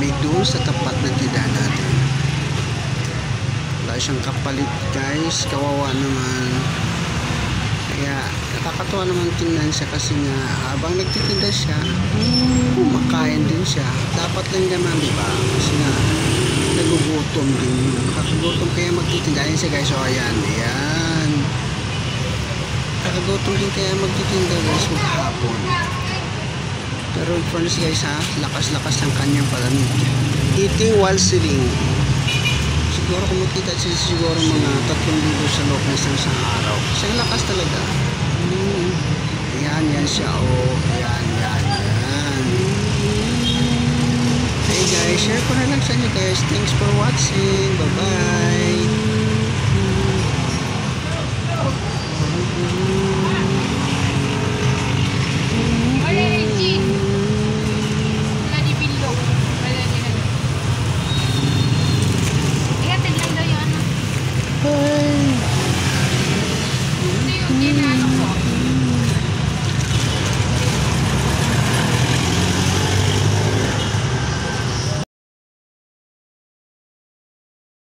kami doon sa tapat ng tindahan natin. Wala siyang kapalit guys, kawawa naman. Kaya nakakatuwa naman tingnan siya kasi nga habang nagtitinda siya, kumakain din siya. Dapat lang naman, di ba? Kasi nga nagugutom din. Nakakagutom kaya magtitinda. Ayan siya guys, so ayan, ayan. Nakakagutom din kaya magtitinda guys maghapon. Pero in fairness guys ha, lakas-lakas ang kanyang palamig. Eating while sitting. Siguro kung makita siya siguro mga 3,000 sa loob ng isang araw. Kasi ang lakas talaga. Ayan, yan siya. Oh, ayan, yan, yan. Hey guys, share ko na lang sa inyo guys. Thanks for watching. Bye-bye.